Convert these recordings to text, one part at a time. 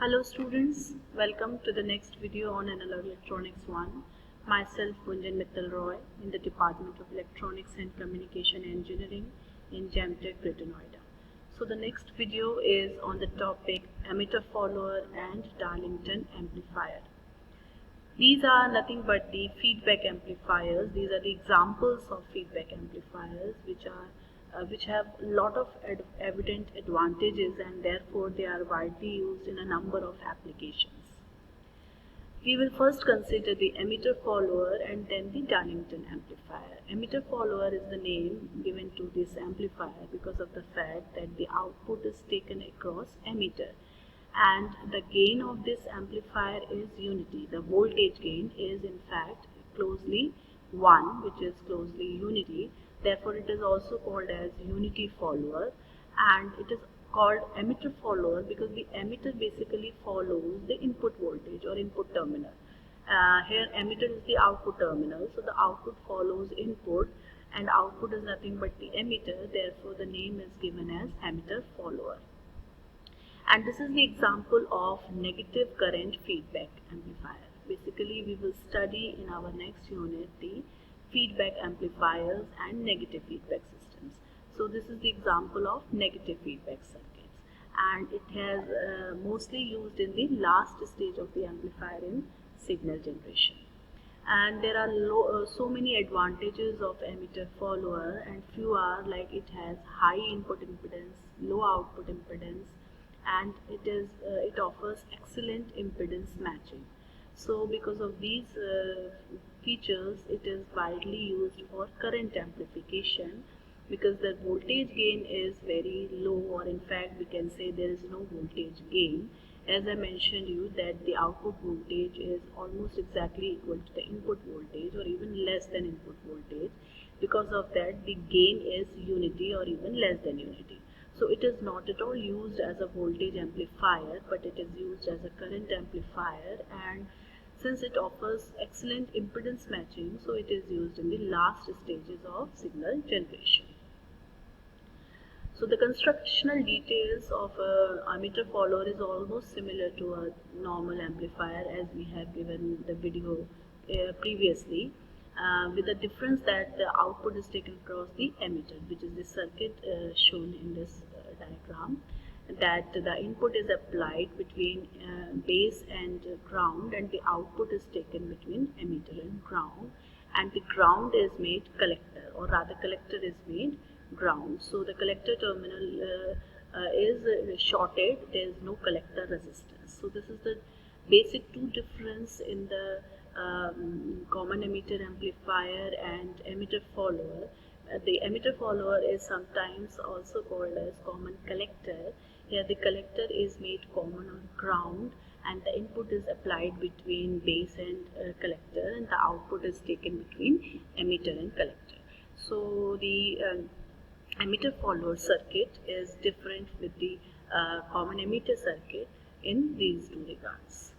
Hello students, welcome to the next video on Analog Electronics 1. Myself Gunjan Mittal Roy in the Department of Electronics and Communication Engineering in GEMTech Greater Noida. So the next video is on the topic emitter follower and Darlington amplifier. These are nothing but the feedback amplifiers. These are the examples of feedback amplifiers which have a lot of evident advantages, and therefore they are widely used in a number of applications. We will first consider the emitter follower and then the Darlington amplifier. Emitter follower is the name given to this amplifier because of the fact that the output is taken across emitter, and the gain of this amplifier is unity. The voltage gain is in fact closely 1, which is closely unity. Therefore it is also called as unity follower, and it is called emitter follower because the emitter basically follows the input voltage or input terminal. Here emitter is the output terminal, so the output follows input, and output is nothing but the emitter. Therefore the name is given as emitter follower. And this is the example of negative current feedback amplifier. Basically we will study in our next unit the feedback amplifiers and negative feedback systems. So this is the example of negative feedback circuits, and it has mostly used in the last stage of the amplifier in signal generation. And there are so many advantages of emitter follower, and few are like it has high input impedance, low output impedance, and it offers excellent impedance matching. So because of these features, it is widely used for current amplification because the voltage gain is very low, or in fact we can say there is no voltage gain. As I mentioned you that the output voltage is almost exactly equal to the input voltage or even less than input voltage. Because of that the gain is unity or even less than unity. So it is not at all used as a voltage amplifier, but it is used as a current amplifier, and since it offers excellent impedance matching, so it is used in the last stages of signal generation. So the constructional details of a emitter follower is almost similar to a normal amplifier as we have given the video previously, with the difference that the output is taken across the emitter, which is the circuit shown in this diagram, that the input is applied between base and ground, and the output is taken between emitter and ground, and the ground is made collector, or rather collector is made ground. So the collector terminal is shorted, there is no collector resistance. So this is the basic two difference in the common emitter amplifier and emitter follower. The emitter follower is sometimes also called as common collector. Here the collector is made common on ground, and the input is applied between base and collector, and the output is taken between emitter and collector. So the emitter follower circuit is different with the common emitter circuit in these two regards.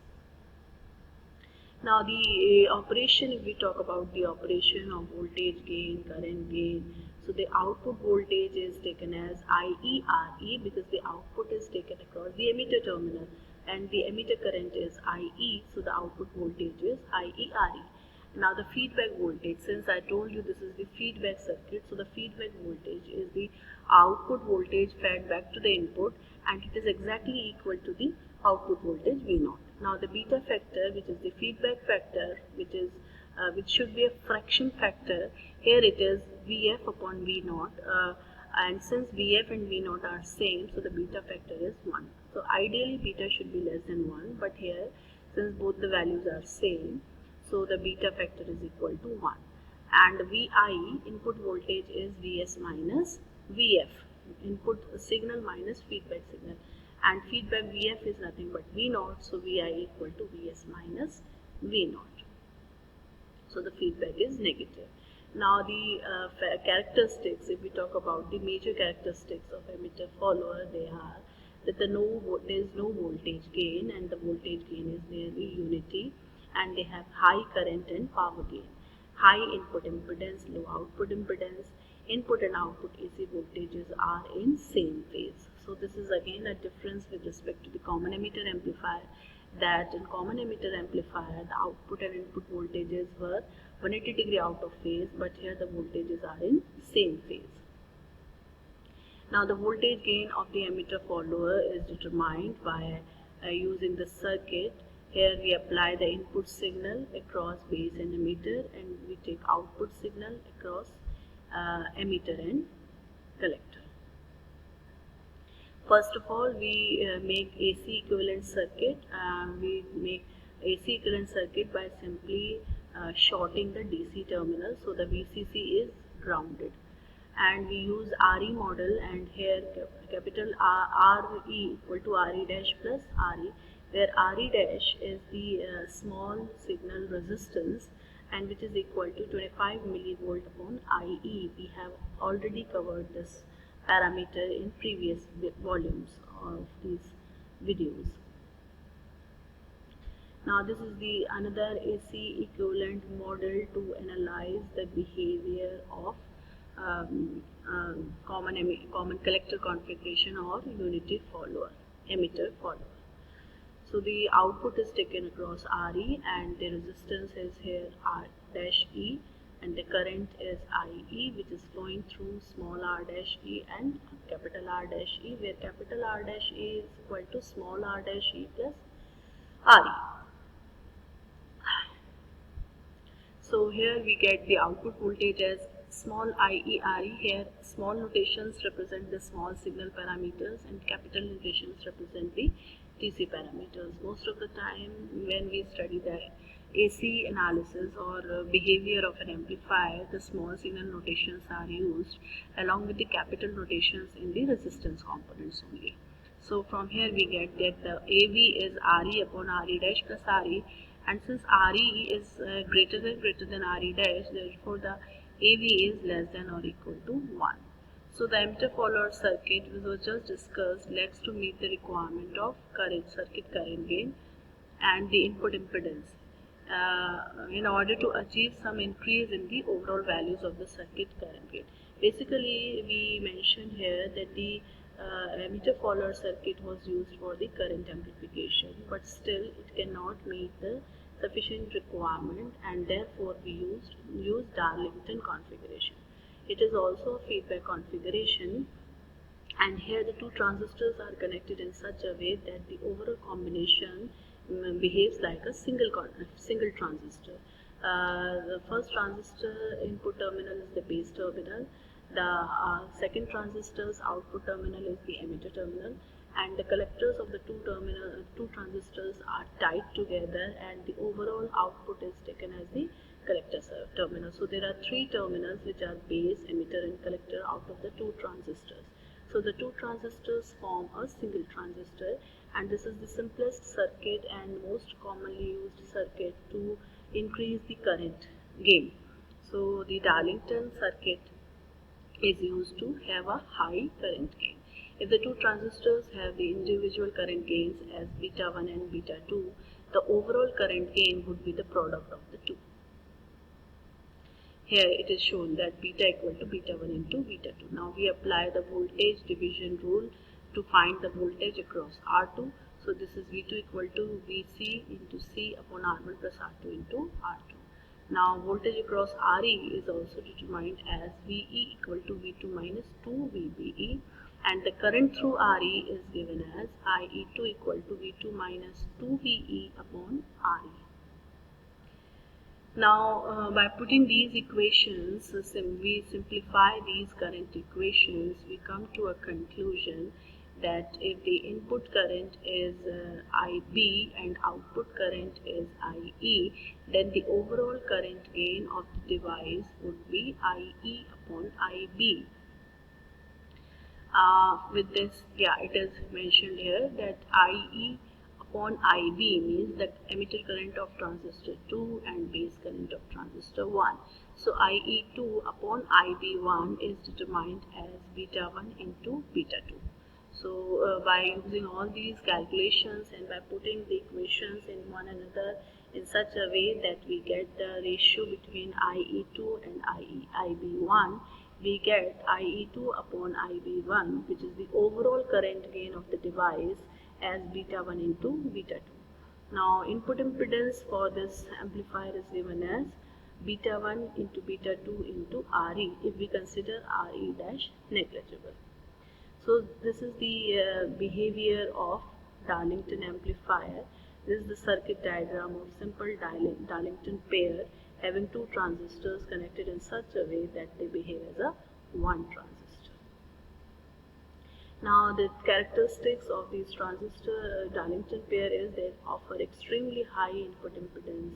Now the operation, if we talk about the operation of voltage gain, current gain, so the output voltage is taken as IERE because the output is taken across the emitter terminal, and the emitter current is IE, so the output voltage is IERE. Now the feedback voltage, since I told you this is the feedback circuit, so the feedback voltage is the output voltage fed back to the input, and it is exactly equal to the output voltage V0. Now the beta factor, which is the feedback factor, which should be a fraction factor, here it is VF upon V0, and since VF and V0 are same, so the beta factor is 1. So ideally beta should be less than 1, but here since both the values are same, so the beta factor is equal to 1. And VI, input voltage, is Vs minus Vf, input signal minus feedback signal, and feedback Vf is nothing but V0, so Vi equal to Vs minus V0. So the feedback is negative. Now the characteristics, if we talk about the major characteristics of emitter follower, they are that there is no voltage gain, and the voltage gain is nearly unity, and they have high current and power gain, high input impedance, low output impedance, input and output AC voltages are in same phase. So this is again a difference with respect to the common emitter amplifier, that in common emitter amplifier the output and input voltages were 180° out of phase, but here the voltages are in same phase. Now the voltage gain of the emitter follower is determined by using the circuit. Here we apply the input signal across base and emitter, and we take output signal across emitter and collector. First of all, we make AC equivalent circuit. We make AC equivalent circuit by simply shorting the DC terminal, so the VCC is grounded. And we use RE model, and here capital RE equal to RE dash plus RE, where RE dash is the small signal resistance, and which is equal to 25 millivolt upon IE. We have already covered this parameter in previous volumes of these videos. Now this is the another AC equivalent model to analyze the behavior of common collector configuration or unity follower, emitter follower. So the output is taken across RE, and the resistance is here R dash E, and the current is IE, which is flowing through small r dash E and capital R dash E, where capital R dash E is equal to small r dash E plus RE. So here we get the output voltage as small IE/RE. Here small notations represent the small signal parameters and capital notations represent the DC parameters. Most of the time when we study the AC analysis or behavior of an amplifier, the small signal notations are used along with the capital notations in the resistance components only. So from here we get that the AV is RE upon RE dash plus RE, and since RE is greater than RE dash, therefore the AV is less than or equal to 1. So the emitter follower circuit, which was just discussed, lets to meet the requirement of circuit current gain and the input impedance in order to achieve some increase in the overall values of the circuit current gain. Basically, we mentioned here that the emitter follower circuit was used for the current amplification, but still it cannot meet the sufficient requirement, and therefore we used Darlington configuration. It is also a feedback configuration, and here the two transistors are connected in such a way that the overall combination behaves like a single transistor. The first transistor input terminal is the base terminal, the second transistor's output terminal is the emitter terminal, and the collectors of the two transistors are tied together, and the overall output is taken as the collector terminal. So there are three terminals which are base, emitter and collector out of the two transistors. So the two transistors form a single transistor, and this is the simplest circuit and most commonly used circuit to increase the current gain. So the Darlington circuit is used to have a high current gain. If the two transistors have the individual current gains as beta 1 and beta 2, the overall current gain would be the product of the two. Here it is shown that beta equal to beta 1 into beta 2. Now we apply the voltage division rule to find the voltage across R2. So this is V2 equal to Vc into C upon R1 plus R2 into R2. Now voltage across RE is also determined as VE equal to V2 minus 2 VBE, and the current through RE is given as IE2 equal to V2 minus 2 VE upon RE. Now by putting these equations, we simplify these current equations, we come to a conclusion that if the input current is IB and output current is IE, then the overall current gain of the device would be IE upon IB. With this, it is mentioned here that IE upon IB means that emitter current of transistor 2 and base current of transistor 1. So IE2 upon IB1 is determined as beta 1 into beta 2. So by using all these calculations and by putting the equations in one another in such a way that we get the ratio between IE2 and IB1, we get IE2 upon IB1, which is the overall current gain of the device, as beta 1 into beta 2. Now input impedance for this amplifier is given as beta 1 into beta 2 into RE, if we consider RE dash negligible. So this is the behavior of Darlington amplifier. This is the circuit diagram of simple Darlington pair having two transistors connected in such a way that they behave as a one transistor. Now the characteristics of these transistor Darlington pair is they offer extremely high input impedance,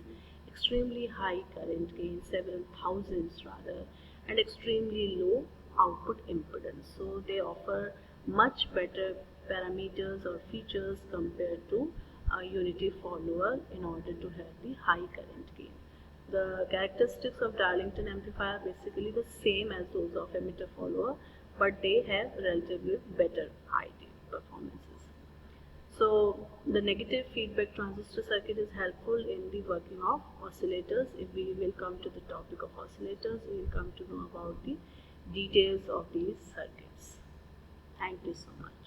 extremely high current gain, several thousands rather, and extremely low output impedance. So they offer much better parameters or features compared to a unity follower in order to have the high current gain. The characteristics of Darlington amplifier are basically the same as those of emitter follower, but they have relatively better ID performances. So the negative feedback transistor circuit is helpful in the working of oscillators. If we will come to the topic of oscillators, we will come to know about the details of these circuits. Thank you so much.